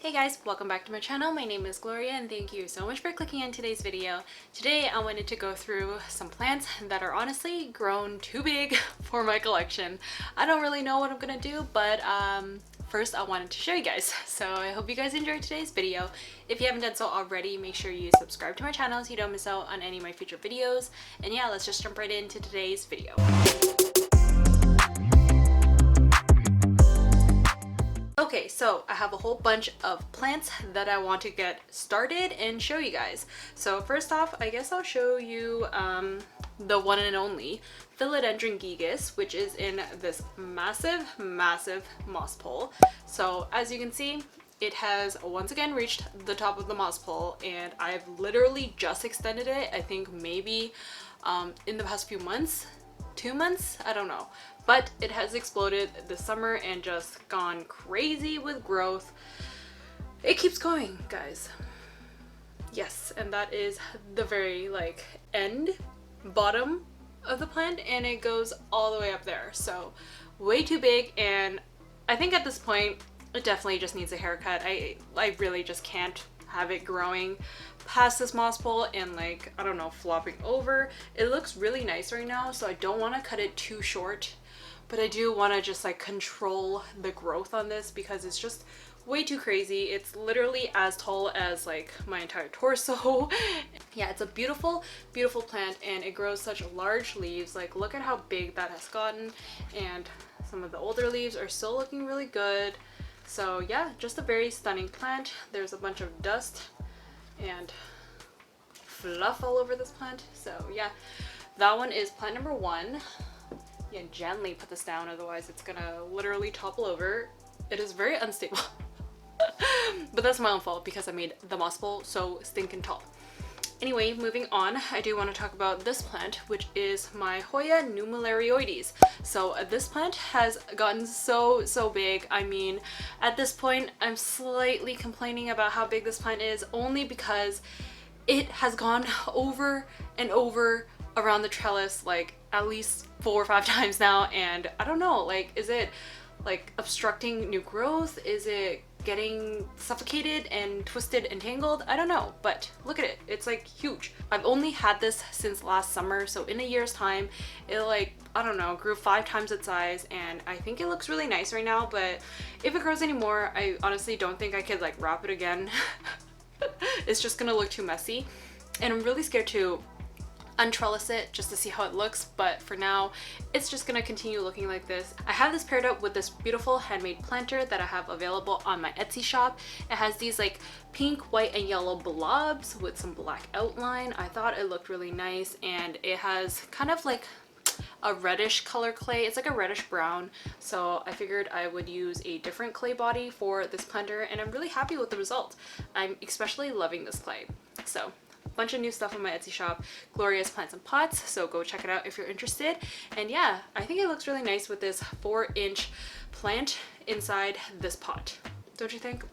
Hey guys, welcome back to my channel. My name is Gloria and thank you so much for clicking on today's video. Today I wanted to go through some plants that are honestly grown too big for my collection. I don't really know what I'm gonna do, but first I wanted to show you guys. So I hope you guys enjoyed today's video. If you haven't done so already, make sure you subscribe to my channel so you don't miss out on any of my future videos. And yeah, let's just jump right into today's video. Okay, so I have a whole bunch of plants that I want to get started and show you guys. So first off, I guess I'll show you the one and only Philodendron gigas, which is in this massive moss pole. So as you can see, it has once again reached the top of the moss pole, and I've literally just extended it. I think maybe in the past few months, 2 months, I don't know, but it has exploded this summer and just gone crazy with growth. It keeps going, guys. Yes, and that is the very bottom of the plant, and it goes all the way up there, so way too big. And I think at this point it definitely just needs a haircut. I really just can't have it growing past this moss pole and I don't know, flopping over. It looks really nice right now, so I don't want to cut it too short, but I do want to just control the growth on this because it's just way too crazy. It's literally as tall as my entire torso. Yeah, it's a beautiful plant, and it grows such large leaves. Look at how big that has gotten, and some of the older leaves are still looking really good. So yeah, just a very stunning plant. There's a bunch of dust and fluff all over this plant. So yeah, that one is plant number 1. Yeah, gently put this down, otherwise it's gonna literally topple over. It is very unstable. But that's my own fault because I made the moss pole so stinking tall. Anyway, moving on, I do want to talk about this plant, which is my HOYA NUMMULARIOIDES. So this plant has gotten so big. I mean, at this point, I'm slightly complaining about how big this plant is, only because it has gone over and over around the trellis at least 4 or 5 times now, and I don't know, is it obstructing new growth? Is it getting suffocated and twisted and tangled? I don't know, but look at it. It's huge. I've only had this since last summer, so in a year's time it I don't know, grew 5 times its size, and I think it looks really nice right now. But if it grows anymore, I honestly don't think I could wrap it again. It's just gonna look too messy, and I'm really scared to untrellis it just to see how it looks, but for now it's just gonna continue looking like this. I have this paired up with this beautiful handmade planter that I have available on my Etsy shop. It has these pink, white, and yellow blobs with some black outline. I thought it looked really nice, and it has kind of a reddish color clay. It's a reddish brown, so I figured I would use a different clay body for this planter, and I'm really happy with the result. I'm especially loving this clay. So bunch of new stuff on my Etsy shop, GLORIASPLANTSANDPOTS, so go check it out if you're interested. And yeah, I think it looks really nice with this 4-inch plant inside this pot. Don't you think?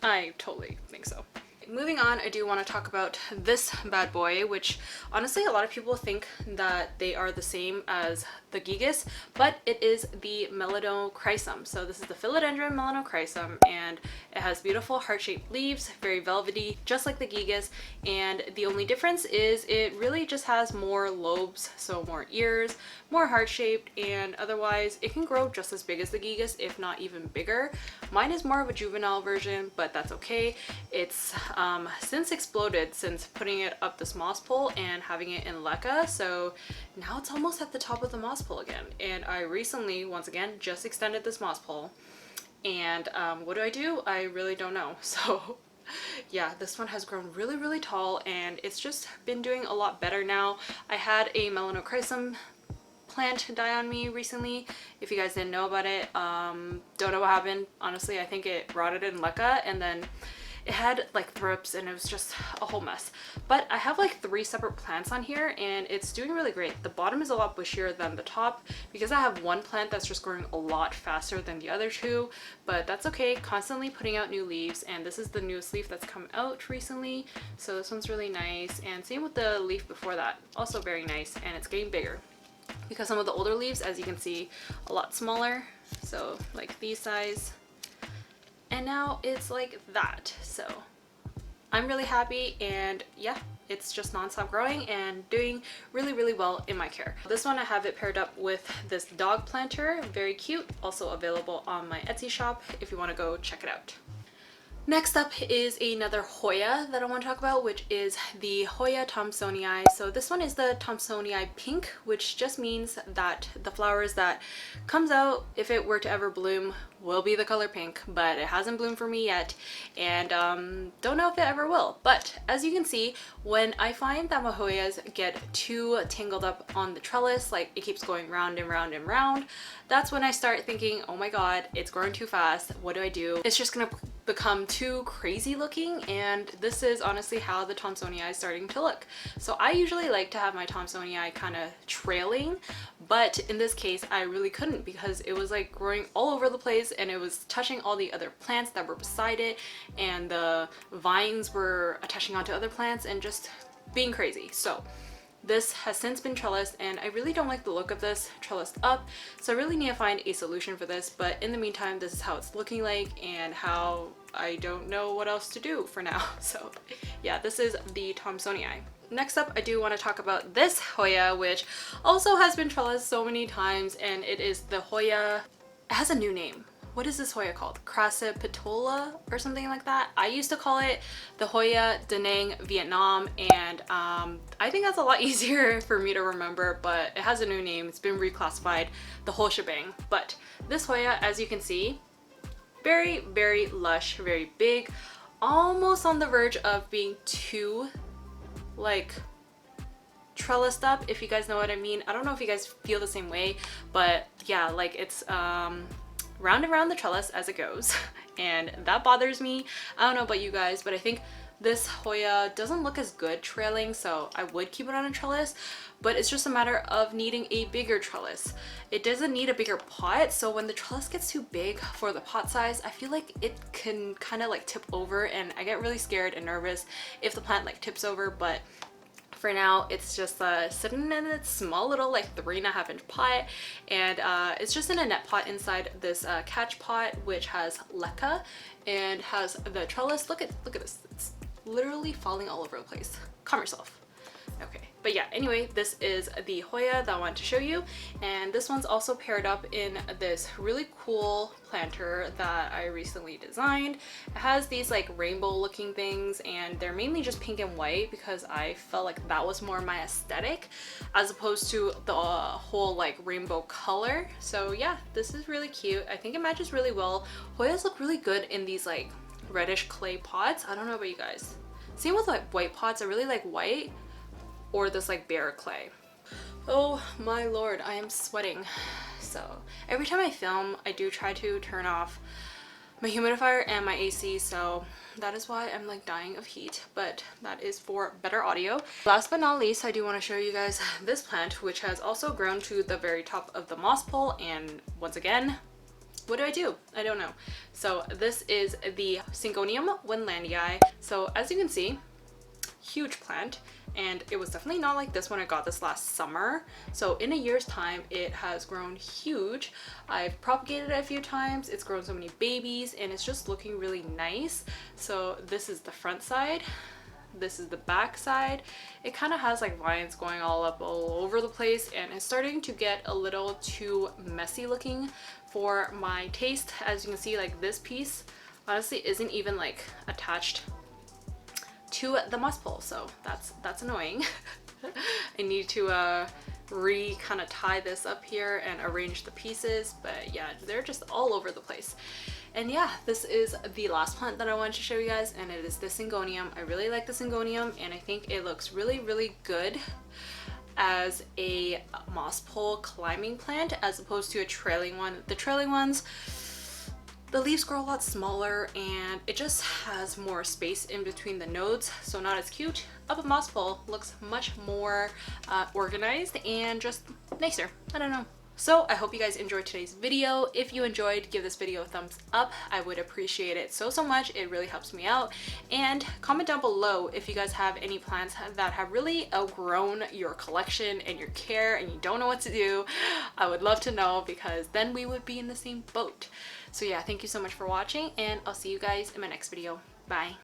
I totally think so. Moving on, I do want to talk about this bad boy, which honestly a lot of people think that they are the same as the gigas, but it is the melanocrysum. So this is the Philodendron melanocrysum, and it has beautiful heart-shaped leaves, very velvety, just like the gigas, and the only difference is it really just has more lobes, so more ears, more heart-shaped, and otherwise it can grow just as big as the gigas, if not even bigger. Mine is more of a juvenile version, but that's okay. It's since exploded since putting it up this moss pole and having it in LECA, so now it's almost at the top of the moss pole again. And I recently, once again, just extended this moss pole, and what do? I really don't know. So yeah, this one has grown really tall, and it's just been doing a lot better now. I had a melanocrysum plant die on me recently. If you guys didn't know about it, don't know what happened. Honestly, I think it rotted in LECA, and then it had thrips, and it was just a whole mess. But I have 3 separate plants on here, and it's doing really great. The bottom is a lot bushier than the top because I have one plant that's just growing a lot faster than the other 2, but that's okay. Constantly putting out new leaves, and this is the newest leaf that's come out recently, so this one's really nice. And same with the leaf before that, also very nice, and it's getting bigger because some of the older leaves, as you can see, a lot smaller, so these size. and now it's like that. So I'm really happy, and yeah, it's just non-stop growing and doing really well in my care. This one I have it paired up with this dog planter, very cute, also available on my Etsy shop if you want to go check it out. Next up is another Hoya that I want to talk about, which is the Hoya Thomsonii. So this one is the Thomsonii pink, which just means that the flowers that comes out, if it were to ever bloom, will be the color pink, but it hasn't bloomed for me yet, and don't know if it ever will. But as you can see, when I find that my Hoyas get too tangled up on the trellis, like it keeps going round and round and round, that's when I start thinking, oh my god, it's growing too fast, what do I do? It's just gonna become too crazy looking, and this is honestly how the Thomsonii is starting to look. So I usually like to have my Thomsonii kind of trailing, but in this case I really couldn't, because it was like growing all over the place and it was touching all the other plants that were beside it, and the vines were attaching onto other plants and just being crazy. So this has since been trellised, and I really don't like the look of this trellised up, so I really need to find a solution for this. But in the meantime, this is how it's looking like and how I don't know what else to do for now. So yeah, this is the Thomsonii. Next up, I do want to talk about this Hoya, which also has been trellised so many times, and it is the Hoya. It has a new name. What is this Hoya called? CRASSIPETIOLATA or something like that? I used to call it the Hoya Da Nang Vietnam, and I think that's a lot easier for me to remember, but it has a new name. It's been reclassified, the whole shebang. But this Hoya, as you can see, very lush, very big, almost on the verge of being too like trellised up, if you guys know what I mean. I don't know if you guys feel the same way, but yeah, like it's round and round the trellis as it goes, and that bothers me. I don't know about you guys, but I think this Hoya doesn't look as good trailing, so I would keep it on a trellis, but it's just a matter of needing a bigger trellis. It doesn't need a bigger pot, so when the trellis gets too big for the pot size, I feel like it can kind of like tip over, and I get really scared and nervous if the plant like tips over. But for now, it's just sitting in its small little like 3.5-inch pot, and it's just in a net pot inside this catch pot, which has leca and has the trellis. Look at this, it's literally falling all over the place. Calm yourself. Okay, but yeah, anyway, this is the Hoya that I want to show you, and this one's also paired up in this really cool planter that I recently designed. It has these like rainbow looking things, and they're mainly just pink and white because I felt like that was more my aesthetic as opposed to the whole like rainbow color. So yeah, this is really cute. I think it matches really well. Hoyas look really good in these like reddish clay pots. I don't know about you guys. Same with like white pots. I really like white, or this like bare clay. Oh my lord, I am sweating. So every time I film, I do try to turn off my humidifier and my AC, so that is why I'm like dying of heat, but that is for better audio. Last but not least, I do want to show you guys this plant, which has also grown to the very top of the moss pole, and once again, what do? I don't know. So this is the Syngonium Wendlandii. So as you can see, huge plant, and it was definitely not like this when I got this last summer. So in a year's time, it has grown huge. I've propagated it a few times. It's grown so many babies, and it's just looking really nice. So this is the front side. This is the back side. It kind of has like vines going all over the place, and it's starting to get a little too messy looking for my taste. As you can see, like this piece honestly isn't even like attached to the moss pole, so that's annoying. I need to kind of tie this up here and arrange the pieces, but yeah, they're just all over the place. And yeah, this is the last plant that I wanted to show you guys, and it is the Syngonium. I really like the Syngonium, and I think it looks really good as a moss pole climbing plant as opposed to a trailing one. The trailing ones, the leaves grow a lot smaller, and it just has more space in between the nodes, so not as cute. Up a moss pole looks much more organized and just nicer. I don't know. So I hope you guys enjoyed today's video. If you enjoyed, give this video a thumbs up. I would appreciate it so much. It really helps me out. And comment down below if you guys have any plants that have really outgrown your collection and your care and you don't know what to do. I would love to know, because then we would be in the same boat. So yeah, thank you so much for watching, and I'll see you guys in my next video. Bye.